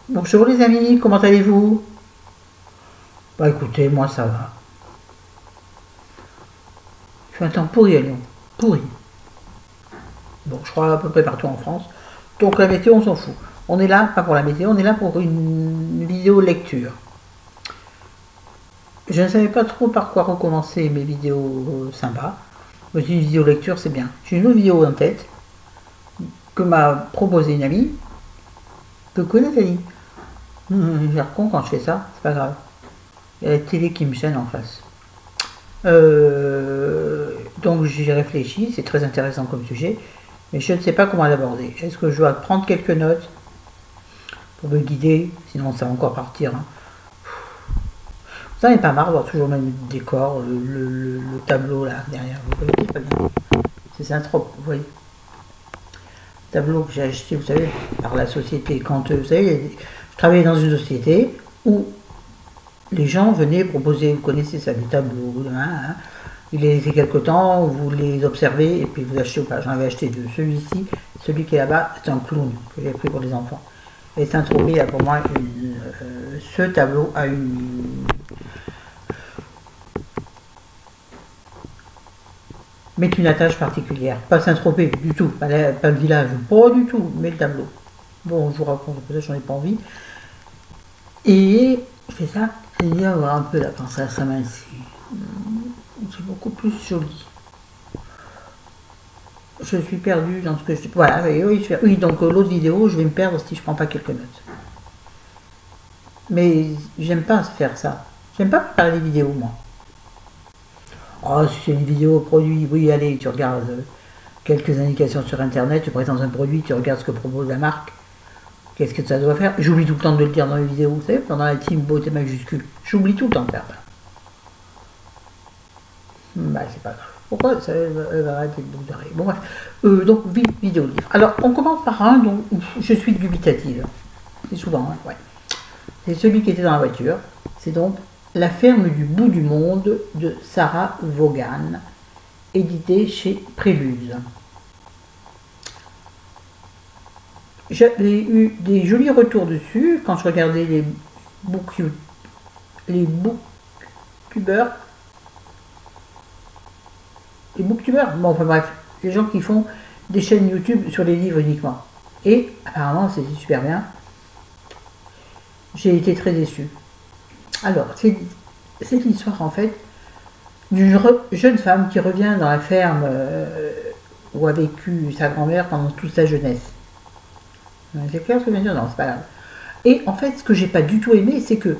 Bonjour les amis, comment allez-vous? Bah écoutez, moi ça va. Il fait un temps pourri à Lyon. Pourri. Bon, je crois à peu près partout en France. Donc la météo, on s'en fout. On est là, pas pour la météo, on est là pour une vidéo lecture. Je ne savais pas trop par quoi recommencer mes vidéos sympas. Je me suis dit, une vidéo lecture, c'est bien. J'ai une autre vidéo en tête que m'a proposé une amie que connaît Nathalie. J'ai l'air con quand je fais ça, c'est pas grave. Il y a la télé qui me gêne en face. Donc j'ai réfléchi, c'est très intéressant comme sujet, mais je ne sais pas comment l'aborder. Est-ce que je dois prendre quelques notes pour me guider? Sinon ça va encore partir. Hein. Vous n'en avez pas marre d'avoir toujours le même décor, le tableau là derrière, vous voyez pas bien. C'est Saint-Trope, vous voyez. Tableau que j'ai acheté, vous savez, par la société. Quand vous savez, je travaillais dans une société où les gens venaient proposer, vous connaissez ça, des tableaux, hein, il les fait quelque temps, vous les observez et puis vous achetez ou pas. J'en avais acheté deux. Celui-ci, celui qui est là-bas, c'est un clown que j'ai pris pour les enfants. Et Saint-Tropez a pour moi ce tableau a une attache particulière. Pas Saint-Tropez du tout, pas le village, pas du tout, mais le tableau. Bon, je vous raconte, peut-être j'en ai pas envie. Et je fais ça, et il y a un peu la pensée à sa main ici. C'est beaucoup plus joli. Je suis perdue dans ce que je... Voilà, oui, donc l'autre vidéo, je vais me perdre si je prends pas quelques notes. Mais j'aime pas faire ça. J'aime pas préparer les vidéos, moi. Oh, si c'est une vidéo produit, oui, allez, tu regardes quelques indications sur Internet, tu présentes un produit, tu regardes ce que propose la marque. Qu'est-ce que ça doit faire? J'oublie tout le temps de le dire dans les vidéos, vous savez, pendant la team beauté majuscule. J'oublie tout le temps de faire ça. Bah, c'est pas grave. Pourquoi ça va arrêter de boucle d'arrêt? Bon, bref. Donc, vidéo livre. Alors, on commence par un dont je suis dubitative. C'est souvent, hein, ouais. C'est celui qui était dans la voiture. C'est donc La ferme du bout du monde de Sarah Vaughan, édité chez Prélude. J'avais eu des jolis retours dessus quand je regardais les booktubers. Les booktubers, bon, enfin bref, les gens qui font des chaînes YouTube sur les livres uniquement. Et apparemment, c'était super bien. J'ai été très déçue. Alors, c'est l'histoire en fait d'une jeune femme qui revient dans la ferme où a vécu sa grand-mère pendant toute sa jeunesse. C'est clair ce que je viens de dire? Non, c'est pas grave. Et en fait, ce que j'ai pas du tout aimé, c'est que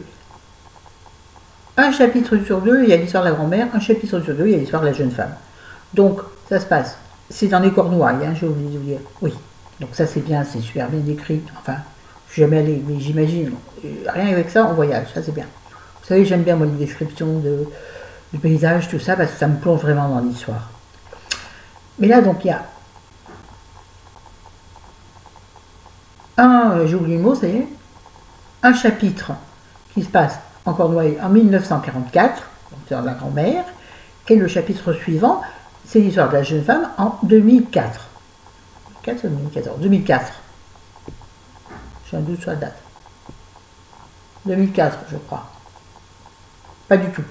un chapitre sur deux, il y a l'histoire de la grand-mère, un chapitre sur deux, il y a l'histoire de la jeune femme. Donc, ça se passe. C'est dans les Cornouailles, hein, j'ai oublié de vous dire. Oui. Donc ça, c'est bien, c'est super bien écrit. Enfin, je suis jamais allée, mais j'imagine. Rien avec ça, on voyage, ça c'est bien. Vous savez, j'aime bien moi les descriptions du paysage, tout ça, parce que ça me plonge vraiment dans l'histoire. Mais là, donc, il y a j'ai oublié le mot, ça y est, un chapitre qui se passe en Cornouailles en 1944, donc c'est la grand-mère, et le chapitre suivant, c'est l'histoire de la jeune femme en 2004. 2004. J'ai un doute sur la date. 2004, je crois. Pas du tout.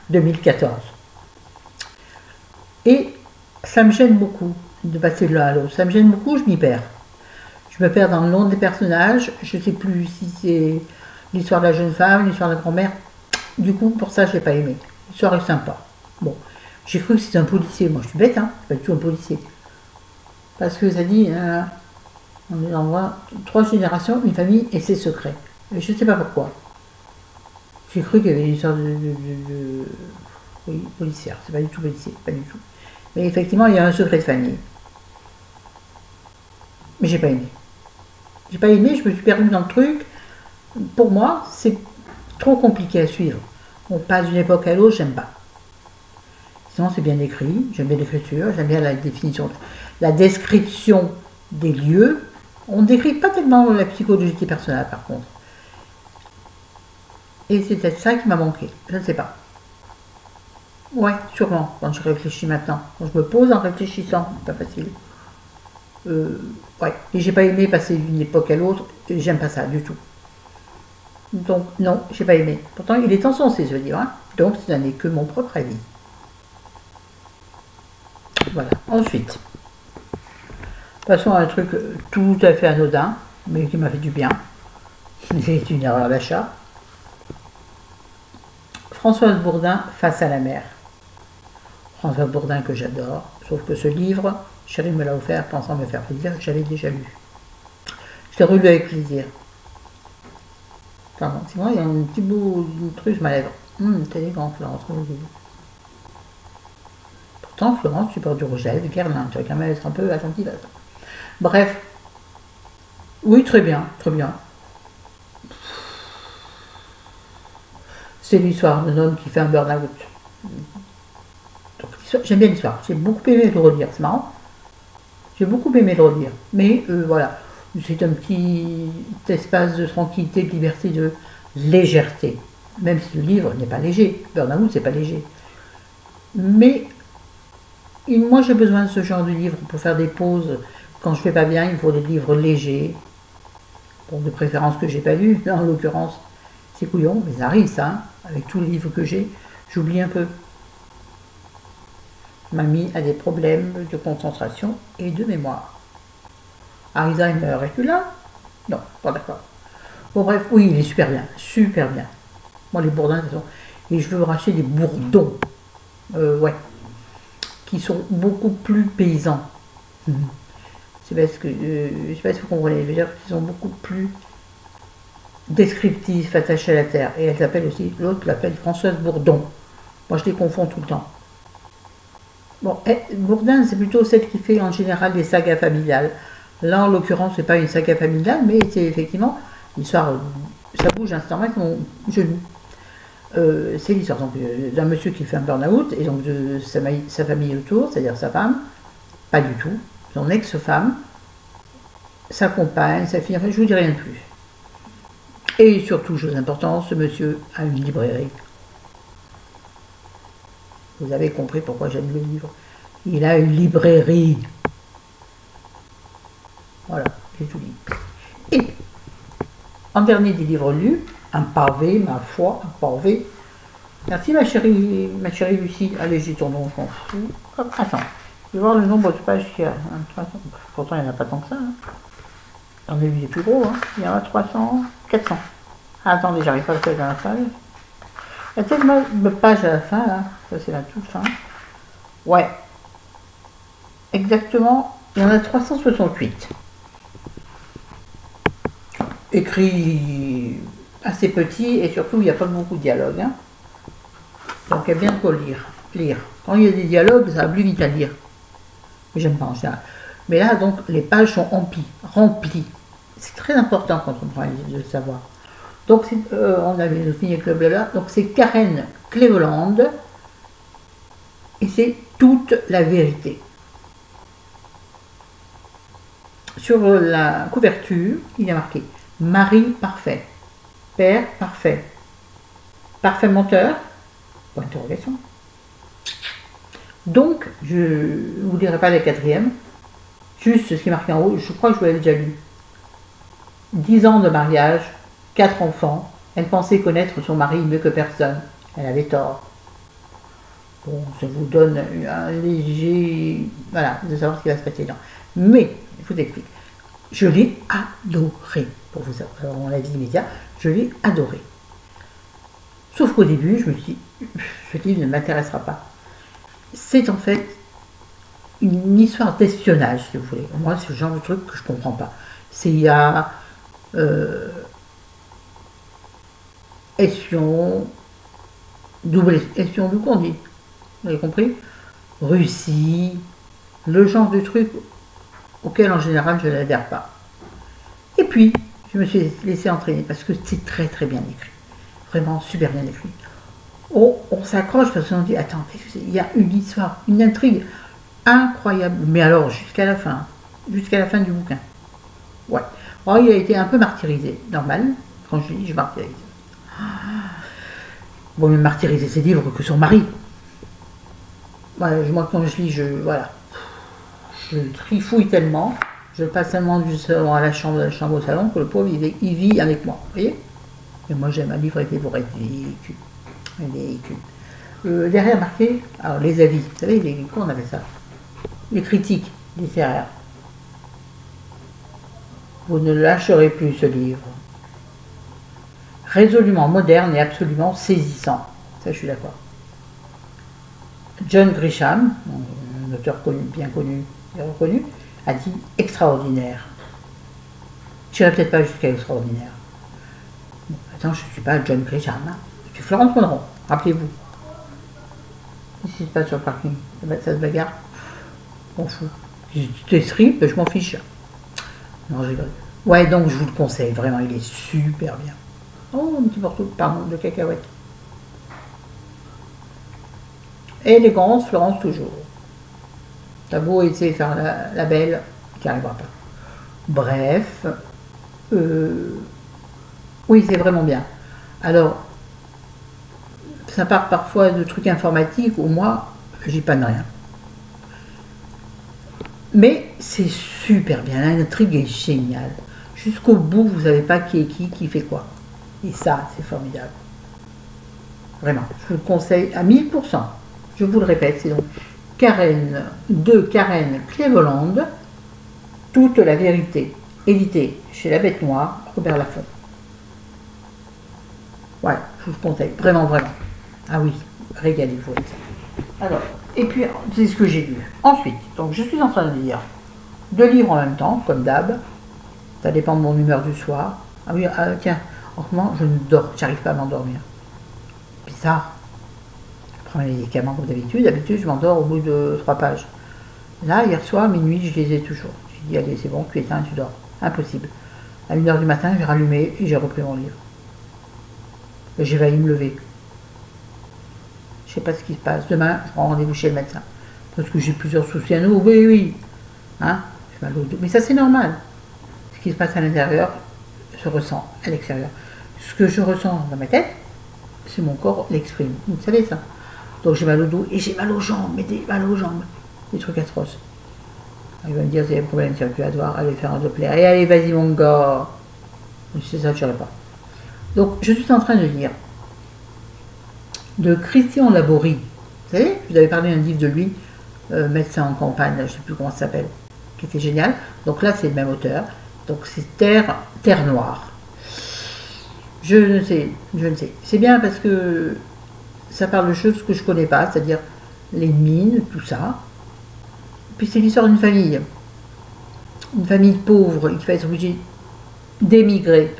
2014. Et ça me gêne beaucoup de passer de l'un à l'autre. Ça me gêne beaucoup, je m'y perds. Je me perds dans le nom des personnages. Je ne sais plus si c'est l'histoire de la jeune femme, l'histoire de la grand-mère. Du coup, pour ça, je n'ai pas aimé. L'histoire est sympa. Bon, j'ai cru que c'était un policier. Moi, je suis bête, hein. C'est pas du tout un policier. Parce que ça dit, on envoie 3 générations, une famille et ses secrets. Et je ne sais pas pourquoi. J'ai cru qu'il y avait une histoire oui, policière. C'est pas du tout policier, pas du tout. Mais effectivement, il y a un secret de famille. Mais j'ai pas aimé. J'ai pas aimé, je me suis perdue dans le truc. Pour moi, c'est trop compliqué à suivre. On passe d'une époque à l'autre, j'aime pas. Sinon, c'est bien écrit, j'aime bien l'écriture, j'aime bien la définition, la description des lieux. On ne décrit pas tellement la psychologie des personnages, par contre. Et c'est peut-être ça qui m'a manqué, je ne sais pas. Ouais, sûrement, quand je réfléchis maintenant. Quand je me pose en réfléchissant, c'est pas facile. Ouais, et j'ai pas aimé passer d'une époque à l'autre, j'aime pas ça du tout. Donc non, j'ai pas aimé. Pourtant, il est encensé ce livre, hein. Donc ce n'est que mon propre avis. Voilà. Ensuite, passons à un truc tout à fait anodin, mais qui m'a fait du bien. C'est une erreur d'achat. Françoise Bourdin, Face à la mer. Françoise Bourdin que j'adore, sauf que ce livre, Chérie me l'a offert pensant me faire plaisir, j'avais déjà lu. Je l'ai relu avec plaisir. Pardon, c'est moi, il y a un petit bout de truc sur ma lèvre. T'es élégant, Florence. Pourtant, Florence, tu portes du rouge à lèvres Guerlain, tu vas quand même être un peu attentive à ça. Bref. Oui, très bien, très bien. C'est l'histoire d'un homme qui fait un burn-out. J'aime bien l'histoire, j'ai beaucoup aimé le relire, c'est marrant. J'ai beaucoup aimé le relire, mais voilà, c'est un petit espace de tranquillité, de liberté, de légèreté. Même si le livre n'est pas léger, Burn-out c'est pas léger. Mais moi j'ai besoin de ce genre de livre pour faire des pauses. Quand je fais pas bien, il faut des livres légers. Bon, de préférence que j'ai pas lu, en l'occurrence, c'est couillon, mais ça arrive ça, hein. Avec tous les livres que j'ai, j'oublie un peu. Mamie a des problèmes de concentration et de mémoire. Alzheimer, es-tu là? Non, pas d'accord. Bon bref, oui, il est super bien, super bien. Moi les bourdins, de toute façon, et je veux racheter des bourdons, ouais, qui sont beaucoup plus paysans. C'est parce que, je sais pas si vous comprenez, je veux dire qu'ils sont beaucoup plus descriptifs, attachés à la terre. Et elle s'appelle aussi, l'autre l'appelle Françoise Bourdon. Moi je les confonds tout le temps. Bon, Bourdin, c'est plutôt celle qui fait en général des sagas familiales. Là, en l'occurrence, c'est pas une saga familiale, mais c'est effectivement l'histoire, ça bouge instantanément avec mon genou. C'est l'histoire d'un monsieur qui fait un burn-out, et donc de sa famille autour, c'est-à-dire sa femme, pas du tout, son ex-femme, sa compagne, sa fille, enfin, je vous dis rien de plus. Et surtout, chose importante, ce monsieur a une librairie. Vous avez compris pourquoi j'aime le livre. Il a une librairie. Voilà, j'ai tout dit. Et, en dernier des livres lus, un pavé, ma foi, un pavé. Merci ma chérie Lucie. Allez, j'ai ton nom, je m'en fous. Hop, attends, je vais voir le nombre de pages qu'il y a. Pourtant, il n'y en a pas tant que ça. Hein. J'en ai vu des plus gros. Hein. Il y en a 300, 400. Ah, attendez, j'arrive pas à le faire dans la page. Il y a tellement de pages à la fin, là. Ça, c'est la toute fin. Ouais. Exactement, il y en a 368. Écrit assez petit et surtout, il n'y a pas beaucoup de dialogue. Hein. Donc, il y a bien de quoi lire. Quand il y a des dialogues, ça va plus vite à lire. Mais j'aime pas en général. Mais là, donc, les pages sont remplies. C'est très important quand on prend un livre de le savoir. Donc, on avait fini avec le blabla. Donc, c'est Karen Cleveland. Et c'est toute la vérité. Sur la couverture, il y a marqué mari parfait, père parfait, parfait menteur, point d'interrogation. Donc, je ne vous dirai pas la quatrième, juste ce qui est marqué en haut, je crois que je vous l'avais déjà lu. 10 ans de mariage, 4 enfants, elle pensait connaître son mari mieux que personne, elle avait tort. Bon, ça vous donne un léger... Voilà, de savoir ce qui va se passer dedans. Mais, je vous explique. Je l'ai adoré, pour vous avoir mon avis immédiat, je l'ai adoré. Sauf qu'au début, je me suis dit, ce livre ne m'intéressera pas. C'est en fait une histoire d'espionnage, si vous voulez. Moi, c'est le genre de truc que je ne comprends pas. Il y a espion, double espion, du coup on dit. Vous avez compris? Russie, le genre de truc auquel en général je n'adhère pas. Et puis, je me suis laissé entraîner parce que c'est très très bien écrit. Vraiment super bien écrit. On s'accroche parce qu'on dit, attends, il y a une histoire, une intrigue incroyable. Mais alors, jusqu'à la fin du bouquin. Ouais. Alors, il a été un peu martyrisé, normal. Quand je dis, je martyrise. Bon, mieux martyriser ses livres que son mari. Ouais, moi, quand je lis, voilà. Je trifouille tellement. Je passe tellement du salon à la chambre, de la chambre au salon, que le pauvre, il vit avec moi. Vous voyez? Et moi, j'aime un livre été pour être véhicule. Derrière marqué, alors les avis, vous savez, comment on appelle ça? Les critiques littéraires. Vous ne lâcherez plus ce livre. Résolument moderne et absolument saisissant. Ça, je suis d'accord. John Grisham, un auteur bien connu et reconnu, a dit extraordinaire. Je n'irai peut-être pas jusqu'à extraordinaire. Bon, attends, je ne suis pas John Grisham, hein. Je suis Florence Monroe, rappelez-vous. Qu'est-ce qui se passe sur le parking? Ça se bagarre? Je m'en fous. T'es strip, je m'en fiche. Non, je rigole. Ouais, donc je vous le conseille, vraiment, il est super bien. Oh, un petit morceau, pardon, de cacahuètes. Élégance, Florence toujours. T'as beau essayer de faire la belle, tu n'y arriveras pas. Bref, oui, c'est vraiment bien. Alors, ça part parfois de trucs informatiques où moi, j'y panne rien. Mais c'est super bien, l'intrigue est géniale. Jusqu'au bout, vous ne savez pas qui est qui fait quoi. Et ça, c'est formidable. Vraiment, je vous le conseille à 1000%. Je vous le répète, c'est donc Karen Cleveland, Toute la vérité, édité chez La Bête Noire, Robert Laffont. Ouais, je vous le conseille, vraiment, vraiment. Ah oui, régalez-vous avec ça. Alors, et puis, c'est ce que j'ai lu. Ensuite, donc je suis en train de lire 2 livres en même temps, comme d'hab. Ça dépend de mon humeur du soir. Ah oui, tiens, en ce moment, j'arrive pas à m'endormir. Bizarre. Je prends mes médicaments comme d'habitude. D'habitude, je m'endors au bout de 3 pages. Là, hier soir, minuit, je les ai toujours. J'ai dit, allez, c'est bon, tu éteins, tu dors. Impossible. À 1h du matin, j'ai rallumé et j'ai repris mon livre. J'ai failli me lever. Je sais pas ce qui se passe. Demain, je prends rendez-vous chez le médecin. Parce que j'ai plusieurs soucis à nouveau. Oui, oui. Hein? J'ai mal au dos. Mais ça, c'est normal. Ce qui se passe à l'intérieur se ressent à l'extérieur. Ce que je ressens dans ma tête, c'est mon corps l'exprime. Vous savez ça? Donc j'ai mal au dos et j'ai mal aux jambes, mais mal aux jambes. Des trucs atroces. Il va me dire, c'est un problème circulatoire, allez faire un Doppler. Et allez, vas-y mon gars. C'est ça, je ne pas. Donc je suis en train de lire de Christian Laborie. Vous savez, je vous avais parlé d'un livre de lui, médecin en campagne, je ne sais plus comment ça s'appelle, qui était génial. Donc là, c'est le même auteur. Donc c'est Terre Noire. Je ne sais. C'est bien parce que ça parle de choses que je ne connais pas, c'est-à-dire les mines, tout ça. Puis c'est l'histoire d'une famille pauvre qui va être obligée d'émigrer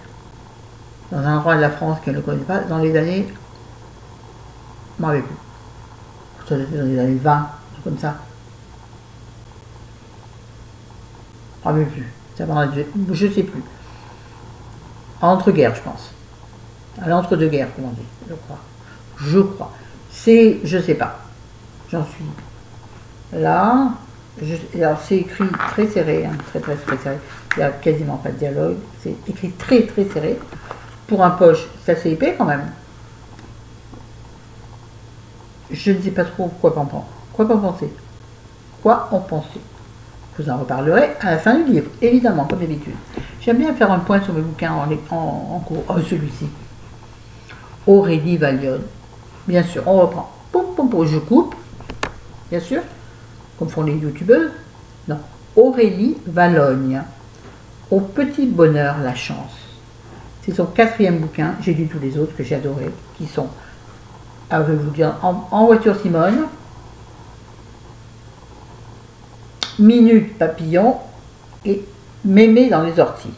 dans un endroit de la France qu'elle ne connaît pas dans les années, je m'en rappelle plus, ça doit être dans les années 20, comme ça. Je ne me rappelle plus, je ne sais plus. Entre-guerres, je pense. À l'entre-deux-guerres, comment on dit, je crois. C'est, je ne sais pas. J'en suis là. Alors c'est écrit très serré, hein, très serré. Il n'y a quasiment pas de dialogue. C'est écrit très serré. Pour un poche, c'est assez épais quand même. Je ne sais pas trop quoi en penser. Quoi en penser? Je vous en reparlerai à la fin du livre, évidemment, comme d'habitude. J'aime bien faire un point sur mes bouquins en cours. Oh, celui-ci. Aurélie Vallione. Bien sûr, on reprend. Je coupe, bien sûr, comme font les youtubeuses. Non, Aurélie Vallogne. Au petit bonheur, la chance. C'est son 4e bouquin. J'ai lu tous les autres que j'ai adorés, qui sont, je vais vous dire, en voiture Simone, Minute Papillon et Mémé dans les orties.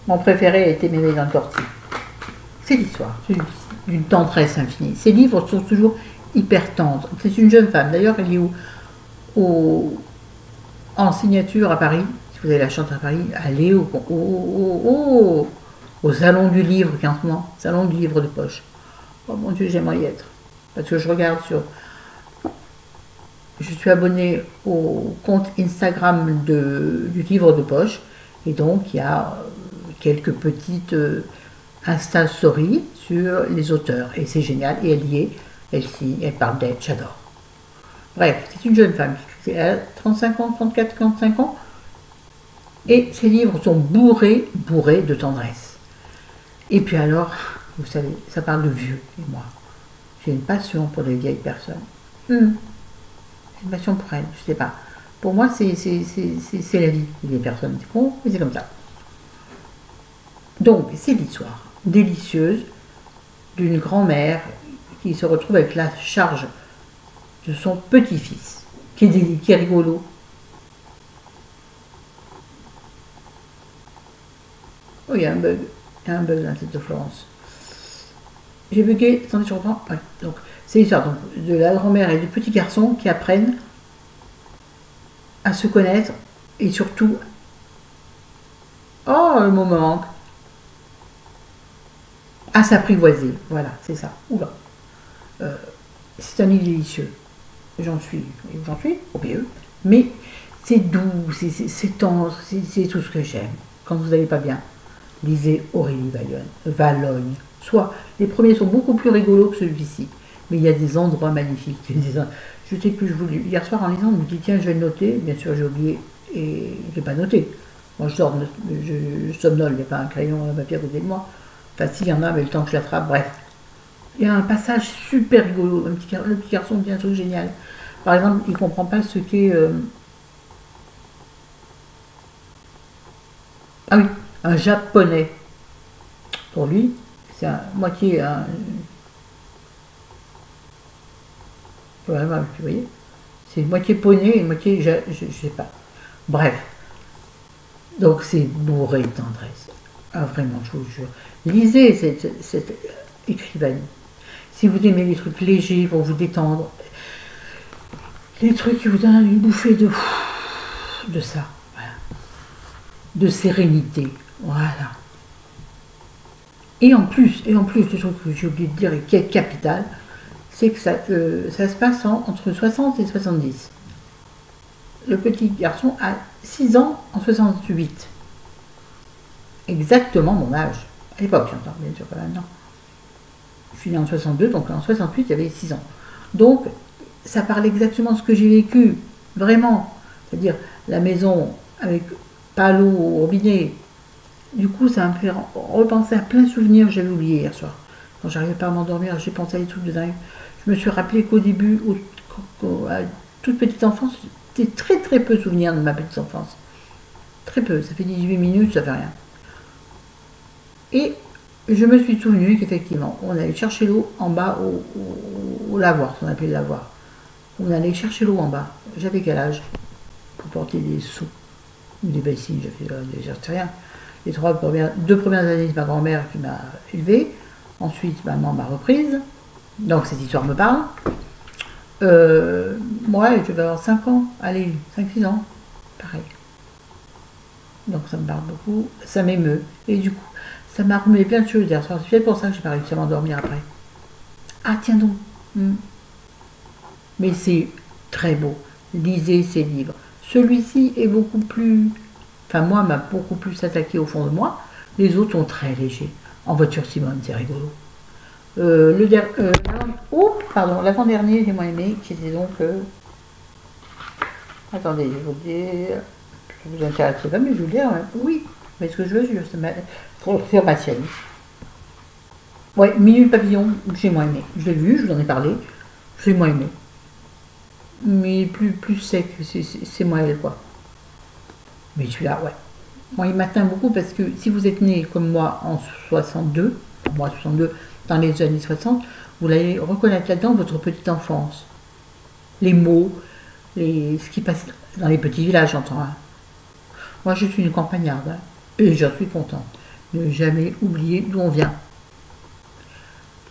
Mon préféré a été Mémé dans les orties. C'est l'histoire d'une tendresse infinie. Ces livres sont toujours hyper tendres. C'est une jeune femme. D'ailleurs, elle est en signature à Paris. Si vous avez la chance à Paris, allez au salon du livre, qui est en ce moment, salon du livre de poche. Oh mon Dieu, j'aimerais y être. Parce que je regarde je suis abonnée au compte Instagram du livre de poche. Et donc, il y a quelques petites Insta Story sur les auteurs. Et c'est génial. Et elle y est, elle signe, elle parle d'elle, j'adore. Bref, c'est une jeune femme Elle a 35 ans, 34, 45 ans. Et ces livres sont bourrés de tendresse. Et puis alors, vous savez, ça parle de vieux. Et moi, j'ai une passion pour les vieilles personnes. J'ai une passion pour elles, je sais pas. Pour moi, c'est la vie. Les personnes, c'est con, mais c'est comme ça. Donc, c'est l'histoire délicieuse d'une grand-mère qui se retrouve avec la charge de son petit-fils, qui est rigolo. Oh, il y a un bug. Il y a un bug dans cette de Florence. J'ai bugué. Attendez, je reprends. Ouais. Donc, c'est l'histoire de la grand-mère et du petit garçon qui apprennent à se connaître et surtout. Oh, le mot me manque. À s'apprivoiser. Voilà, c'est ça. Oula. C'est un livre délicieux. J'en suis au mieux. Mais c'est doux, c'est tendre, c'est tout ce que j'aime. Quand vous n'allez pas bien, lisez Aurélie Vallogne. Soit, les premiers sont beaucoup plus rigolos que celui-ci, mais il y a des endroits magnifiques. Je sais plus, hier soir en lisant, je me dis tiens, je vais le noter. Bien sûr, j'ai oublié et je l'ai pas noté. Moi, je somnole, il n'y a pas un crayon, un papier à côté de moi. Enfin, s'il y en a, mais le temps que je l'attrape, bref. Il y a un passage super rigolo. Le petit garçon dit un truc génial. Par exemple, il ne comprend pas ce qu'est. Ah oui, un japonais. Pour lui, c'est moitié un. Voilà, vous voyez, c'est moitié poney et moitié. Je sais pas. Bref. Donc c'est bourré de tendresse. Ah, vraiment, je vous jure. Lisez cette écrivaine. Si vous aimez les trucs légers pour vous détendre, les trucs qui vous donnent une bouffée de ça, voilà. De sérénité, voilà. Et en plus, le truc que j'ai oublié de dire et qui est capital, c'est que ça se passe entre 60 et 70. Le petit garçon a 6 ans en 68. Exactement mon âge. À l'époque, j'entends, bien sûr, pas maintenant. Je suis née en 62, donc en 68, il y avait 6 ans. Donc, ça parle exactement de ce que j'ai vécu, vraiment. C'est-à-dire, la maison avec pas l'eau au robinet. Du coup, ça me fait repenser à plein de souvenirs que j'avais oubliés hier soir. Quand j'arrivais pas à m'endormir, j'ai pensé à des trucs de dingue. Je me suis rappelé qu'au début, à toute petite enfance, c'était très très peu de souvenirs de ma petite enfance. Très peu, ça fait 18 minutes, ça fait rien. Et je me suis souvenu qu'effectivement, on allait chercher l'eau en bas au lavoir, ce qu'on appelait le lavoir. On allait chercher l'eau en bas. J'avais quel âge pour porter des seaux ou des bassines, je sais rien. Les 2 premières années de ma grand-mère qui m'a élevée. Ensuite, maman m'a reprise. Donc cette histoire me parle. Moi, je vais avoir 5 ans. Allez, 5-6 ans. Pareil. Donc ça me parle beaucoup. Ça m'émeut. Et du coup, ça m'a remis plein de choses hier soir. C'est peut-être pour ça que j'ai pas réussi à m'endormir après. Ah tiens donc. Mais c'est très beau. Lisez ces livres. Celui-ci est beaucoup plus... Enfin, moi, m'a beaucoup plus attaqué au fond de moi. Les autres sont très légers. En voiture Simone, c'est rigolo. L'avant-dernier, j'ai moins aimé, qui était donc... Attendez, je vais vous dire... Ça vous intéresse pas, mais je vais vous dire... Oui, mais ce que je veux, c'est ma sienne. Ouais, Minute Papillon, j'ai moins aimé. Je l'ai vu, je vous en ai parlé. J'ai moins aimé. Mais plus sec, c'est moins elle, quoi. Mais celui-là, ouais. Moi, il m'atteint beaucoup parce que si vous êtes né comme moi en 62, moi 62, dans les années 60, vous allez reconnaître là-dedans votre petite enfance. Les mots, ce qui passe dans les petits villages, j'entends. Hein. Moi, je suis une campagnarde, hein, et j'en suis contente. Ne jamais oublier d'où on vient.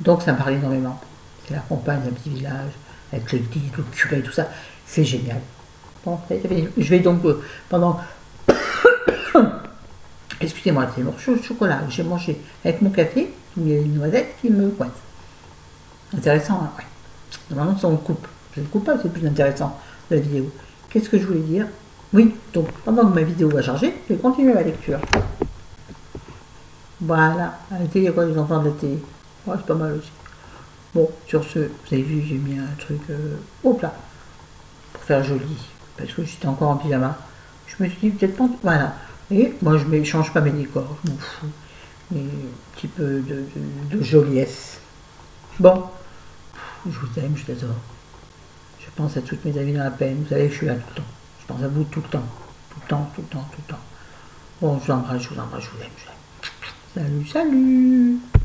Donc, ça me parle énormément. C'est la campagne d'un petit village, avec le curé, tout ça. C'est génial. Bon, je vais donc, pendant... Excusez-moi, c'est morceau de chocolat que j'ai mangé avec mon café, il y a une noisette qui me coince. Intéressant, hein, ouais. Normalement, ça on coupe. Je ne coupe pas, c'est plus intéressant de la vidéo. Qu'est-ce que je voulais dire? Oui, donc pendant que ma vidéo va charger, je vais continuer ma lecture. Voilà, à la télé, il y a quoi les enfants de la télé? Ouais, c'est pas mal aussi. Bon, sur ce, vous avez vu, j'ai mis un truc, hop là, pour faire joli. parce que j'étais encore en pyjama. Je me suis dit peut-être pas. Voilà. Et moi je ne change pas mes décors, je m'en fous. Mais un petit peu de joliesse. Bon, je vous aime, je vous adore. Je pense à toutes mes amies dans la peine. Vous savez que je suis là tout le temps. Je pense à vous tout le temps. Tout le temps, tout le temps, tout le temps. Bon, je vous embrasse, je vous embrasse, je vous aime, je vous aime. Salut, salut!